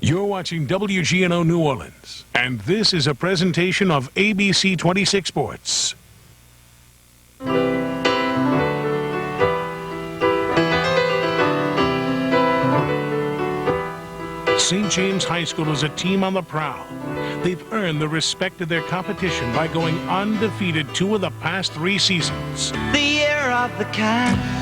You're watching WGNO New Orleans, and this is a presentation of ABC 26 Sports. St. James High School is a team on the prowl. They've earned the respect of their competition by going undefeated 2 of the past 3 seasons. The year of the cat.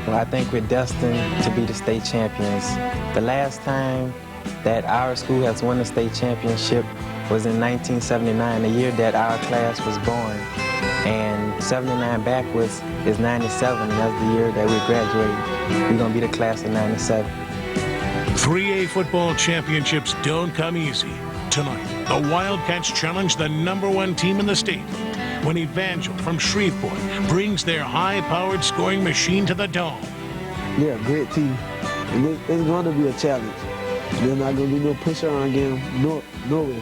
Well, I think we're destined to be the state champions. The last time that our school has won the state championship was in 1979, the year that our class was born. And 79 backwards is 97, and that's the year that we graduated. We're going to be the class of 97. 3A football championships don't come easy. Tonight, the Wildcats challenge the #1 team in the state when Evangel from Shreveport brings their high-powered scoring machine to the Dome. Yeah, great team. And it's going to be a challenge. They're not going to do no push-around game, no way.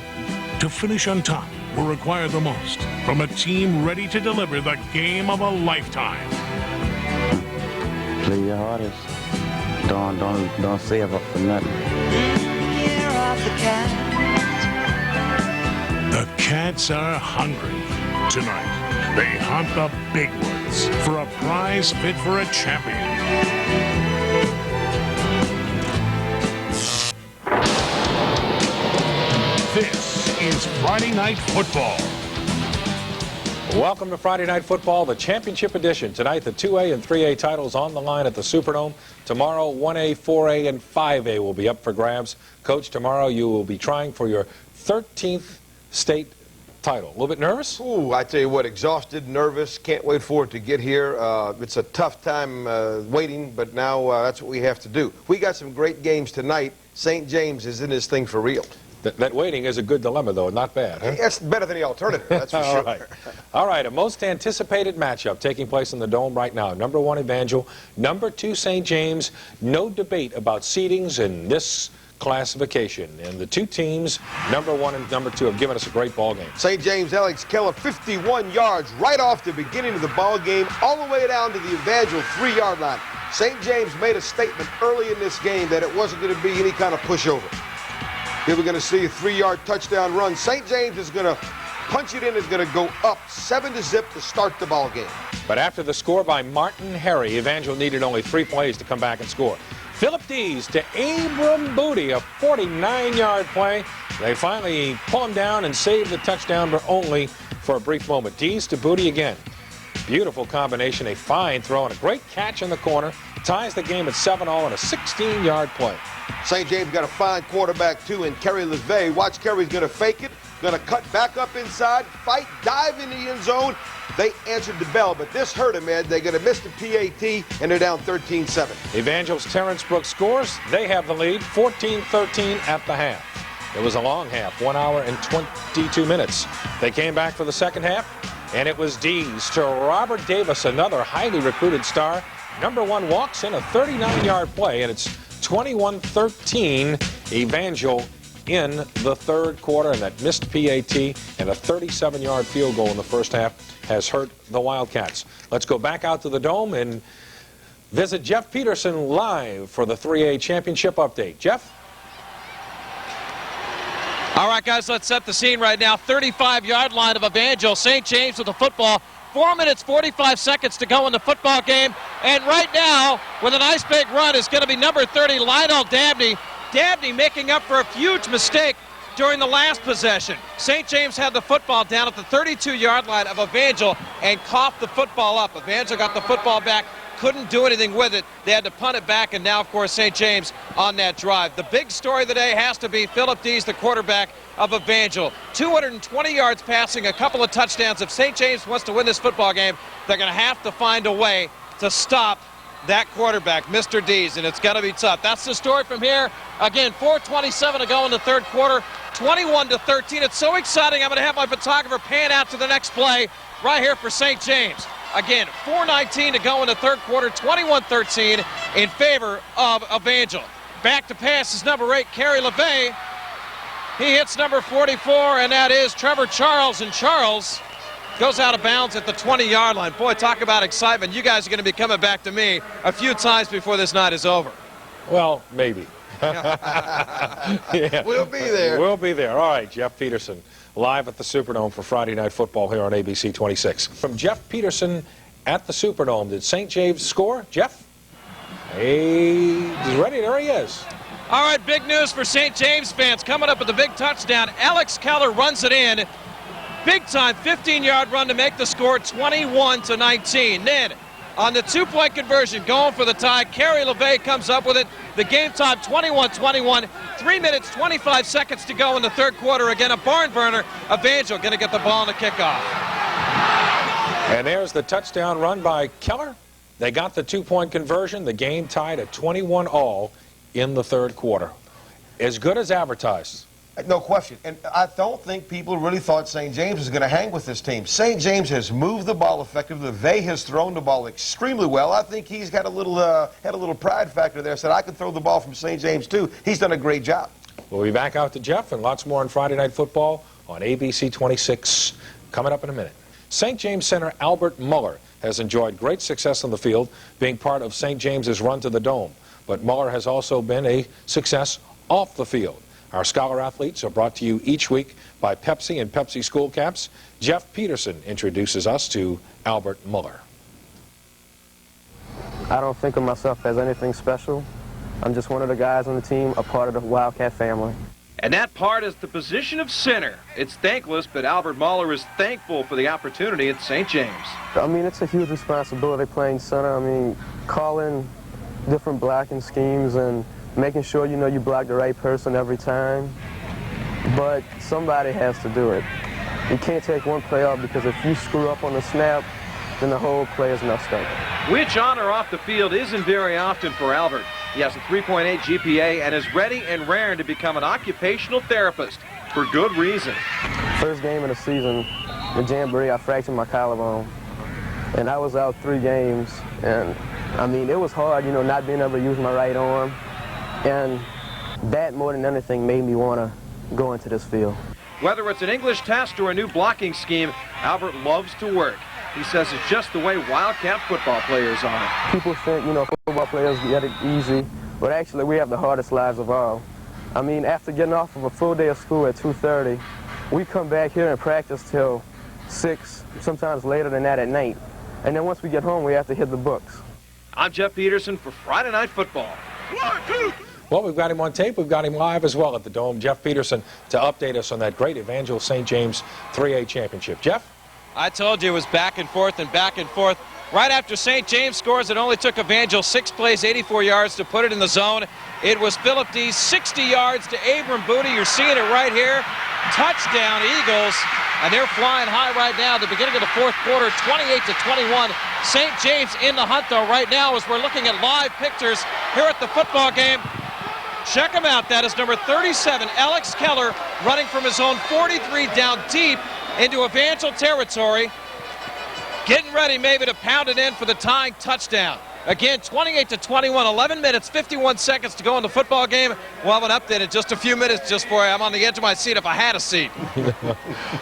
To finish on top will require the most from a team ready to deliver the game of a lifetime. Play your hardest. Don't save up for nothing. Year of the cat. The Cats are hungry. Tonight, they hunt the big ones for a prize fit for a champion. This is Friday Night Football. Welcome to Friday Night Football, the championship edition. Tonight, the 2A and 3A titles on the line at the Superdome. Tomorrow, 1A, 4A, and 5A will be up for grabs. Coach, tomorrow you will be trying for your 13th state title. A little bit nervous? Ooh, I tell you what, exhausted, nervous, can't wait for it to get here. It's a tough time waiting, but now that's what we have to do. We got some great games tonight. St. James is in this thing for real. That waiting is a good dilemma, though. Not bad, huh? That's better than the alternative, that's for sure. Right. All right, a most anticipated matchup taking place in the Dome right now. #1 Evangel, #2 St. James. No debate about seedings in this classification. And the 2 teams, #1 and #2, have given us a great ball game. St. James, Alex Keller, 51 yards right off the beginning of the ball game, all the way down to the Evangel 3-yard line. St. James made a statement early in this game that it wasn't going to be any kind of pushover. Here we're going to see a 3-yard touchdown run. St. James is going to punch it in, is going to go up 7-0 to start the ball game. But after the score by Martin Harry, Evangel needed only 3 plays to come back and score. Philip Dees to Abram Booty, a 49-yard play. They finally pull him down and save the touchdown, but only for a brief moment. Dees to Booty again. Beautiful combination, a fine throw and a great catch in the corner. Ties the game at 7-all on a 16-yard play. St. James got a fine quarterback, too, in Kerry LeVay. Watch, Kerry's going to fake it, going to cut back up inside, fight, dive in the end zone. They answered the bell, but this hurt him, Ed. They're going to miss the PAT, and they're down 13-7. Evangel's Terrence Brooks scores. They have the lead, 14-13 at the half. It was a long half, 1 hour and 22 minutes. They came back for the second half, and it was Dees to Robert Davis, another highly recruited star. #1 walks in a 39-yard play, and it's 21-13 Evangel in the third quarter, and that missed PAT and a 37-yard field goal in the first half has hurt the Wildcats. Let's go back out to the Dome and visit Jeff Peterson live for the 3A championship update. Jeff? All right, guys, let's set the scene right now. 35-yard line of Evangel. St. James with the football. 4 minutes, 45 seconds to go in the football game. And right now, with a nice big run, is going to be number 30, Lionel Dabney. Dabney making up for a huge mistake during the last possession. St. James had the football down at the 32-yard line of Evangel and coughed the football up. Evangel got the football back, couldn't do anything with it. They had to punt it back, and now, of course, St. James on that drive. The big story of the day has to be Philip Dees, the quarterback of Evangel. 220 yards passing, a couple of touchdowns. If St. James wants to win this football game, they're going to have to find a way to stop that quarterback, Mr. Dees, and it's going to be tough. That's the story from here. Again, 4:27 to go in the third quarter, 21-13. It's so exciting, I'm going to have my photographer pan out to the next play right here for St. James. Again, 4:19 to go in the third quarter, 21-13 in favor of Evangel. Back to pass is number 8, Kerry LeVay. He hits number 44, and that is Trevor Charles. And Charles goes out of bounds at the 20-yard line. Boy, talk about excitement. You guys are going to be coming back to me a few times before this night is over. Well, maybe. Yeah. We'll be there. We'll be there. All right, Jeff Peterson, live at the Superdome for Friday Night Football here on ABC 26. From Jeff Peterson at the Superdome, did St. James score? Jeff? Hey, he's ready. There he is. All right, big news for St. James fans. Coming up with the big touchdown, Alex Keller runs it in. Big time 15-yard run to make the score 21-19. Then on the two-point conversion, going for the tie, Kerry LeVay comes up with it. The game time 21-21. 3 minutes, 25 seconds to go in the third quarter. Again, a barn burner. Evangel going to get the ball in the kickoff. And there's the touchdown run by Keller. They got the two-point conversion. The game tied at 21-all in the third quarter. As good as advertised. No question. And I don't think people really thought St. James was going to hang with this team. St. James has moved the ball effectively. They has thrown the ball extremely well. I think he's got a little pride factor there. Said, I can throw the ball from St. James, too. He's done a great job. We'll be back out to Jeff and lots more on Friday Night Football on ABC 26 coming up in a minute. St. James center Albert Muller has enjoyed great success on the field, being part of St. James's run to the Dome. But Muller has also been a success off the field. Our Scholar Athletes are brought to you each week by Pepsi and Pepsi School Caps. Jeff Peterson introduces us to Albert Muller. I don't think of myself as anything special. I'm just one of the guys on the team, a part of the Wildcat family. And that part is the position of center. It's thankless, but Albert Muller is thankful for the opportunity at St. James. I mean, it's a huge responsibility playing center. I mean, calling different blocking schemes and making sure you block the right person every time. But somebody has to do it. You can't take one play off, because if you screw up on the snap, then the whole play is messed up. Which on or off the field isn't very often for Albert. He has a 3.8 GPA and is ready and raring to become an occupational therapist for good reason. First game of the season, the Jamboree, I fractured my collarbone. And I was out 3 games. And, I mean, it was hard, not being able to use my right arm. And that, more than anything, made me want to go into this field. Whether it's an English test or a new blocking scheme, Albert loves to work. He says it's just the way Wildcat football players are. People think, football players get it easy, but actually we have the hardest lives of all. I mean, after getting off of a full day of school at 2:30, we come back here and practice till 6, sometimes later than that at night. And then once we get home, we have to hit the books. I'm Jeff Peterson for Friday Night Football. Well, we've got him on tape. We've got him live as well at the Dome. Jeff Peterson to update us on that great Evangel St. James 3A championship. Jeff? I told you it was back and forth and back and forth. Right after St. James scores, it only took Evangel 6 plays, 84 yards to put it in the zone. It was Philip D's 60 yards to Abram Booty. You're seeing it right here. Touchdown, Eagles. And they're flying high right now. The beginning of the fourth quarter, 28-21. St. James in the hunt, though, right now as we're looking at live pictures here at the football game. Check him out. That is number 37, Alex Keller, running from his own 43 down deep into Evangel territory. Getting ready maybe to pound it in for the tying touchdown. Again, 28-21, 11 minutes, 51 seconds to go in the football game. We'll have an update in just a few minutes just for you. I'm on the edge of my seat if I had a seat.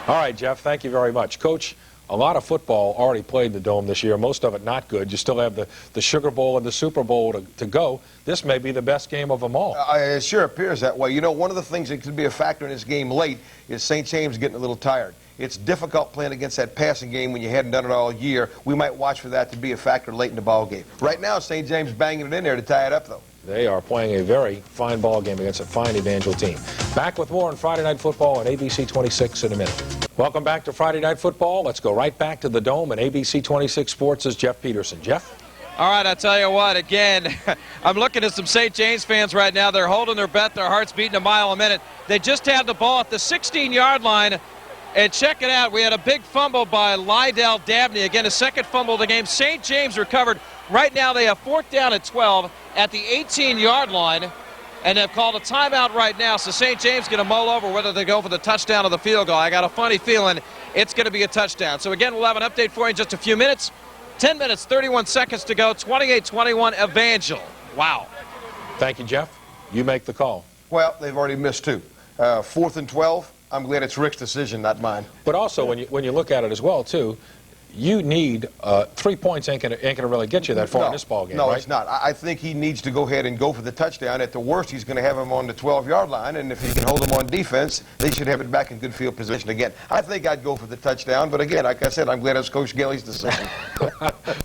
All right, Jeff, thank you very much. Coach, a lot of football already played in the Dome this year, most of it not good. You still have the Sugar Bowl and the Super Bowl to go. This may be the best game of them all. It sure appears that way. One of the things that could be a factor in this game late is St. James getting a little tired. It's difficult playing against that passing game when you hadn't done it all year. We might watch for that to be a factor late in the ball game. Right now, St. James banging it in there to tie it up, though. They are playing a very fine ball game against a fine Evangel team. Back with more on Friday Night Football on ABC 26 in a minute. Welcome back to Friday Night Football. Let's go right back to the Dome and ABC 26 Sports' Jeff Peterson. Jeff? All right, I tell you what, again, I'm looking at some St. James fans right now. They're holding their breath. Their heart's beating a mile a minute. They just had the ball at the 16-yard line. And check it out, we had a big fumble by Lydell Dabney. Again, a second fumble of the game. St. James recovered. Right now they have 4th down at 12 at the 18-yard line. And they've called a timeout right now. So St. James going to mull over whether they go for the touchdown or the field goal. I got a funny feeling it's going to be a touchdown. So again, we'll have an update for you in just a few minutes. 10 minutes, 31 seconds to go. 28-21 Evangel. Wow. Thank you, Jeff. You make the call. Well, they've already missed 2. 4th and 12. I'm glad it's Rick's decision, not mine. But also, when you look at it as well, too, you need 3 points ain't gonna really get you that far in this ball game, no, right? it's not. I think he needs to go ahead and go for the touchdown. At the worst, he's going to have him on the 12-yard line, and if he can hold him on defense, they should have it back in good field position again. I think I'd go for the touchdown, but again, like I said, I'm glad it's Coach Gelly's decision.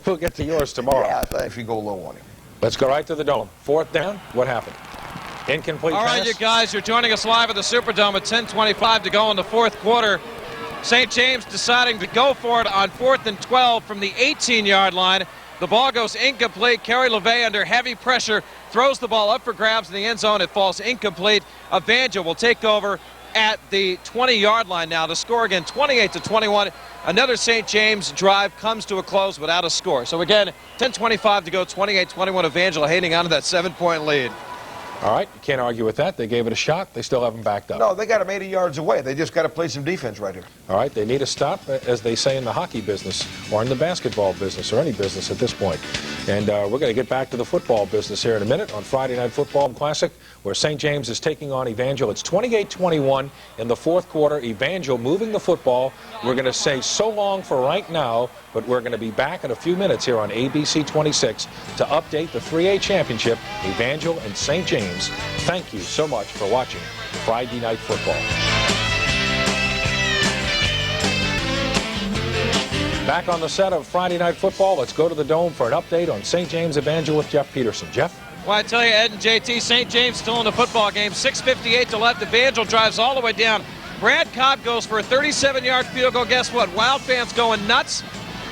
We'll get to yours tomorrow. Yeah, if you go low on him. Let's go right to the Dome. 4th down. What happened? Incomplete All pass. right, you guys, you're joining us live at the Superdome at 10:25 to go in the 4th quarter. St. James deciding to go for it on 4th and 12 from the 18-yard line. The ball goes incomplete. Kerry LeVay under heavy pressure throws the ball up for grabs in the end zone. It falls incomplete. Evangel will take over at the 20-yard line now to score again 28-21. Another St. James drive comes to a close without a score. So again, 10:25 to go, 28-21. Evangel hanging on to that 7-point lead. All right, you can't argue with that. They gave it a shot. They still haven't backed up. No, they got him 80 yards away. They just got to play some defense right here. All right, they need a stop, as they say in the hockey business or in the basketball business or any business at this point. And we're going to get back to the football business here in a minute on Friday Night Football Classic, where St. James is taking on Evangel. It's 28-21 in the 4th quarter. Evangel moving the football. We're going to say so long for right now, but we're going to be back in a few minutes here on ABC 26 to update the 3A championship, Evangel and St. James. Thank you so much for watching Friday Night Football. Back on the set of Friday Night Football, let's go to the Dome for an update on St. James Evangel with Jeff Peterson. Jeff? Well, I tell you, Ed and JT, St. James still in the football game. 6:58 to left. Evangel drives all the way down. Brad Cobb goes for a 37-yard field goal. Guess what? Wild fans going nuts.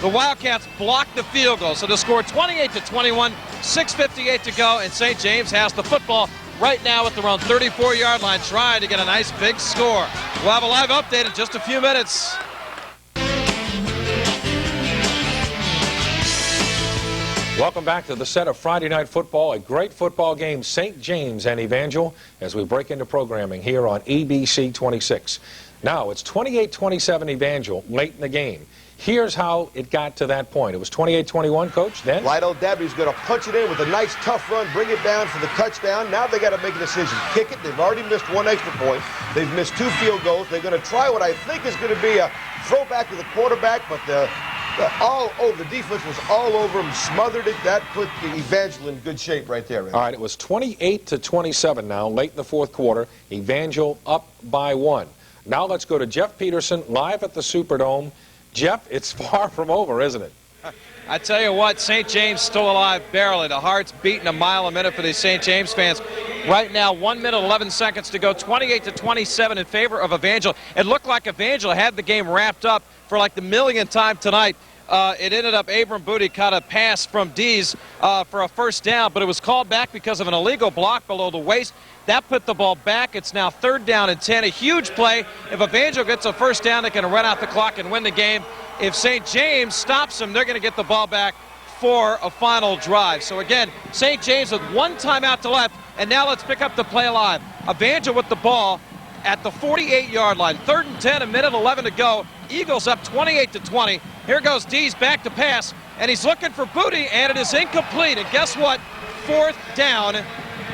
The Wildcats block the field goal. So the score 28-21, 6:58 to go, and St. James has the football right now at their own 34-yard line, trying to get a nice big score. We'll have a live update in just a few minutes. Welcome back to the set of Friday Night Football, a great football game, St. James and Evangel, as we break into programming here on ABC 26. Now, it's 28-27 Evangel late in the game. Here's how it got to that point. It was 28-21, Coach, then? Lido Dabney's going to punch it in with a nice, tough run, bring it down for the touchdown. Now they got to make a decision. Kick it. They've already missed 1 extra point. They've missed 2 field goals. They're going to try what I think is going to be a throwback to the quarterback, but the defense was all over him, smothered it. That put the Evangel in good shape right there. All right, it was 28-27 now, late in the 4th quarter. Evangel up by 1. Now let's go to Jeff Peterson live at the Superdome. Jeff, it's far from over, isn't it? I tell you what, St. James still alive barely. The heart's beating a mile a minute for these St. James fans. Right now, 1 minute, 11 seconds to go, 28-27 in favor of Evangel. It looked like Evangel had the game wrapped up for like the millionth time tonight. It ended up Abram Booty caught a pass from Dees for a first down, but it was called back because of an illegal block below the waist. That put the ball back. It's now 3rd down and 10. A huge play. If Evangel gets a first down, they can run out the clock and win the game. If St. James stops them, they're going to get the ball back for a final drive. So again, St. James with 1 timeout to left, and now let's pick up the play alive. Evangel with the ball at the 48-yard line. 3rd and 10, a minute 11 to go. Eagles up 28-20. Here goes Dees back to pass, and he's looking for Booty, and it is incomplete. And guess what? 4th down.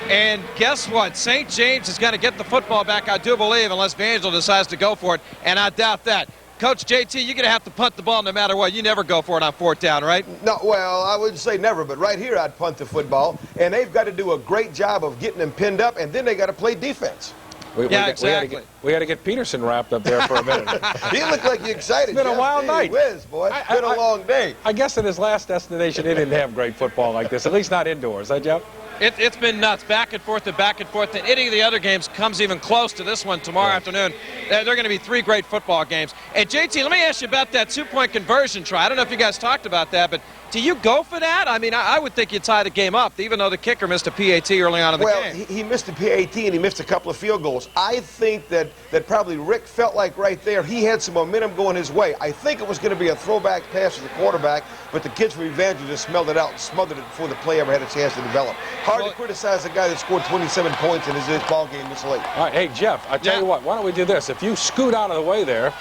And guess what? St. James is going to get the football back, I do believe, unless Evangel decides to go for it, and I doubt that. Coach JT, you're going to have to punt the ball no matter what. You never go for it on 4th down, right? No, well, I wouldn't say never, but right here I'd punt the football, and they've got to do a great job of getting them pinned up, and then they got to play defense. Exactly. We had to get Peterson wrapped up there for a minute. You look like you're excited. It's been a wild night. Whiz, boy. It's been a long day. I guess in his last destination, he didn't have great football like this, at least not indoors. Huh, Jeff? It's been nuts, back and forth, and any of the other games comes even close to this one tomorrow afternoon. They're going to be 3 great football games. And JT, let me ask you about that 2-point conversion try. I don't know if you guys talked about that, but do you go for that? I mean, I would think you'd tie the game up, even though the kicker missed a PAT early on in the game. Well, he missed a PAT and he missed a couple of field goals. I think that probably Rick felt like right there he had some momentum going his way. I think it was going to be a throwback pass to the quarterback, but the kids from Evangel just smelled it out and smothered it before the play ever had a chance to develop. Hard to criticize a guy that scored 27 points in his ball game this late. All right, hey, Jeff, I tell you what, why don't we do this? If you scoot out of the way there,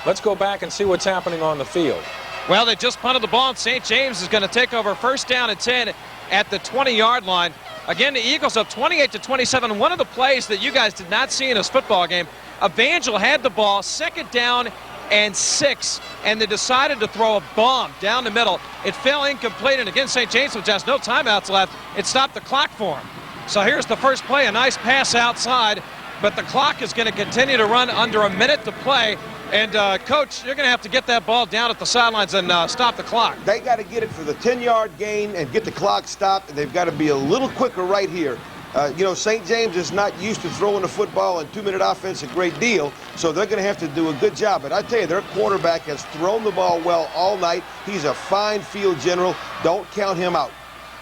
let's go back and see what's happening on the field. Well, they just punted the ball, and St. James is going to take over 1st down and 10 at the 20-yard line. Again, the Eagles up 28-27. One of the plays that you guys did not see in this football game, Evangel had the ball, 2nd down and 6, and they decided to throw a bomb down the middle. It fell incomplete, and again, St. James, which has no timeouts left, it stopped the clock for him. So here's the first play, a nice pass outside, but the clock is going to continue to run under a minute to play. And, Coach, you're going to have to get that ball down at the sidelines and stop the clock. They got to get it for the 10-yard gain and get the clock stopped, and they've got to be a little quicker right here. You know, St. James is not used to throwing the football and 2-minute offense a great deal, so they're going to have to do a good job. But I tell you, their quarterback has thrown the ball well all night. He's a fine field general. Don't count him out.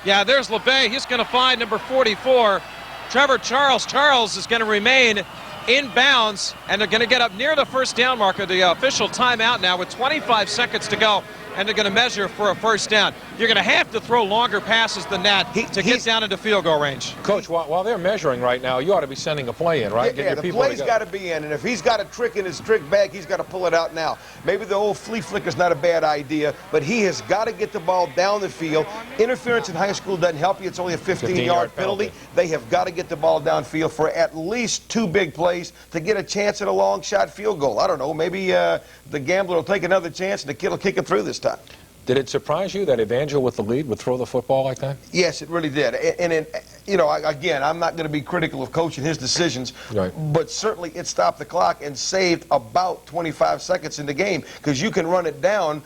Yeah, there's LeBay. He's going to find number 44, Trevor Charles. Charles is going to remain in bounds, and they're going to get up near the first down marker, the official timeout now with 25 seconds to go, and they're going to measure for a first down. You're going to have to throw longer passes than that to get down into field goal range. Coach, while they're measuring right now, you ought to be sending a play in, right? Yeah, the play's got to be in, and if he's got a trick in his trick bag, he's got to pull it out now. Maybe the old flea flicker's not a bad idea, but he has got to get the ball down the field. Interference in high school doesn't help you. It's only a 15-yard penalty. They have got to get the ball downfield for at least 2 big plays to get a chance at a long shot field goal. I don't know, maybe the gambler will take another chance and the kid will kick it through this time. Did it surprise you that Evangel with the lead would throw the football like that? Yes, it really did. And you know, again, I'm not going to be critical of Coach and his decisions, right, but certainly it stopped the clock and saved about 25 seconds in the game, because you can run it down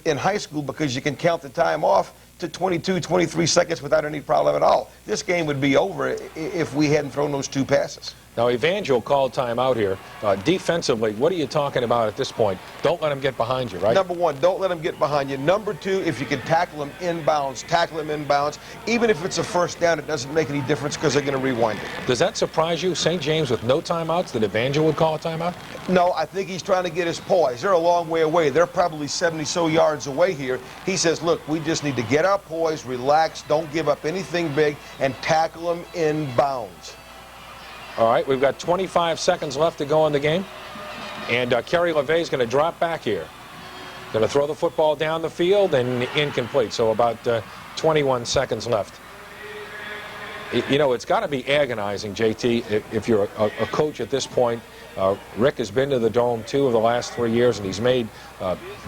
in high school because you can count the time off to 22, 23 seconds without any problem at all. This game would be over if we hadn't thrown those 2 passes. Now, Evangel called timeout here. Defensively, what are you talking about at this point? Don't let him get behind you, right? Number 1, don't let him get behind you. Number 2, if you can tackle him inbounds, tackle him inbounds. Even if it's a first down, it doesn't make any difference because they're going to rewind it. Does that surprise you, St. James with no timeouts, that Evangel would call a timeout? No, I think he's trying to get his poise. They're a long way away. They're probably 70-so yards away here. He says, look, we just need to get our poise, relax, don't give up anything big, and tackle him inbounds. All right, we've got 25 seconds left to go in the game. And Kerry LeVay is going to drop back here. Going to throw the football down the field and incomplete. So about 21 seconds left. You know, it's got to be agonizing, JT, if you're a coach at this point. Rick has been to the Dome 2 of the last 3 years, and he's made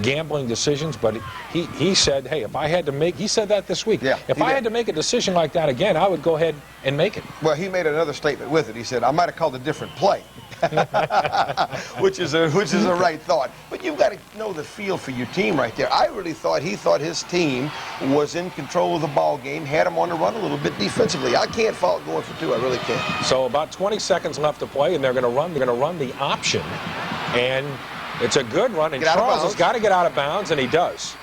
gambling decisions. But he said, hey, if I had to make, he said that this week. Yeah, if I had to make a decision like that again, I would go ahead and make it. Well, he made another statement with it. He said, I might have called a different play, which is a right thought. But you've got to know the feel for your team right there. I really thought he thought his team was in control of the ball game, had him on the run a little bit defensively. I can't fault going for 2. I really can't. So about 20 seconds left to play, and they're going to run. They're going to run the option, and it's a good run. And Charles has got to get out of bounds, and he does.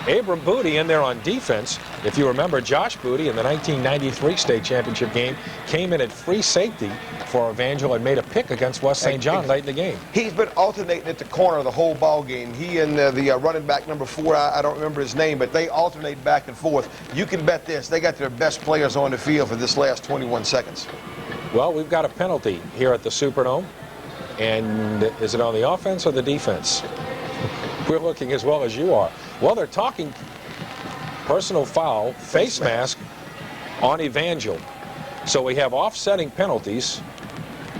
Abram Booty in there on defense. If you remember, Josh Booty in the 1993 state championship game came in at free safety for Evangel and made a pick against West St. John late in the game. He's been alternating at the corner the whole ball game. He and the running back number 4, I don't remember his name, but they alternate back and forth. You can bet this, they got their best players on the field for this last 21 seconds. Well, we've got a penalty here at the Superdome. And is it on the offense or the defense? We're looking as well as you are. Well, they're talking personal foul, face mask on Evangel. So we have offsetting penalties.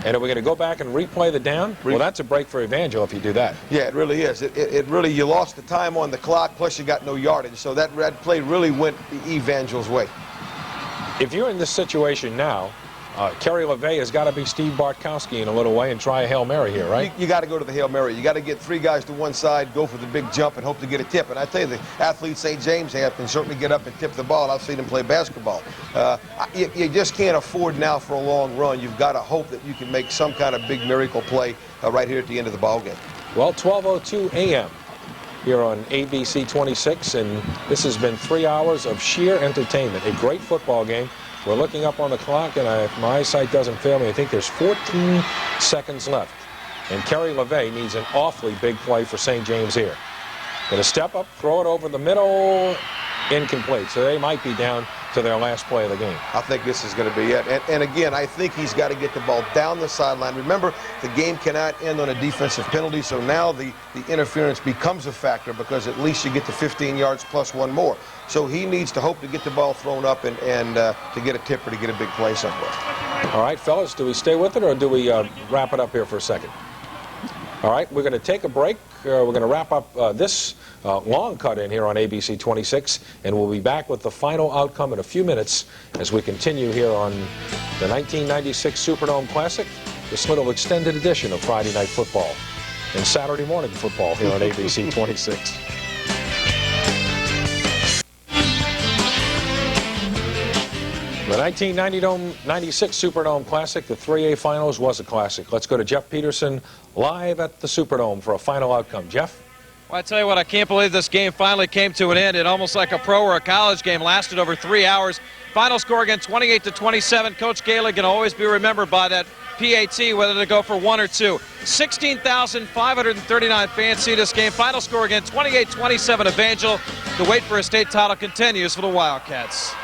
And are we going to go back and replay the down? Well, that's a break for Evangel if you do that. Yeah, it really is. It really, you lost the time on the clock, plus you got no yardage. So that play really went Evangel's way. If you're in this situation now, Kerry LeVay has got to be Steve Bartkowski in a little way and try a Hail Mary here, right? You got to go to the Hail Mary. You got to get 3 guys to one side, go for the big jump, and hope to get a tip. And I tell you, the athletes St. James have can certainly get up and tip the ball. I've seen them play basketball. You just can't afford now for a long run. You've got to hope that you can make some kind of big miracle play right here at the end of the ball game. Well, 12:02 a.m. here on ABC 26, and this has been 3 hours of sheer entertainment. A great football game. We're looking up on the clock, and if my eyesight doesn't fail me, I think there's 14 seconds left. And Kerry LeVay needs an awfully big play for St. James here. Going to step up, throw it over the middle, incomplete. So they might be down to their last play of the game. I think this is going to be it. And again, I think he's got to get the ball down the sideline. Remember, the game cannot end on a defensive penalty, so now the interference becomes a factor because at least you get the 15 yards plus one more. So he needs to hope to get the ball thrown up and to get a tip or to get a big play somewhere. All right, fellas, do we stay with it or do we wrap it up here for a second? All right, we're going to take a break. We're going to wrap up this long cut in here on ABC 26, and we'll be back with the final outcome in a few minutes as we continue here on the 1996 Superdome Classic, this little extended edition of Friday Night Football and Saturday morning football here on ABC 26. The 1996 Superdome Classic, the 3A Finals, was a classic. Let's go to Jeff Peterson live at the Superdome for a final outcome. Jeff? Well, I tell you what, I can't believe this game finally came to an end. It almost like a pro or a college game, lasted over 3 hours. Final score again, 28-27. Coach Gailey can always be remembered by that PAT, whether to go for 1 or 2. 16,539 fans see this game. Final score again, 28-27 Evangel. The wait for a state title continues for the Wildcats.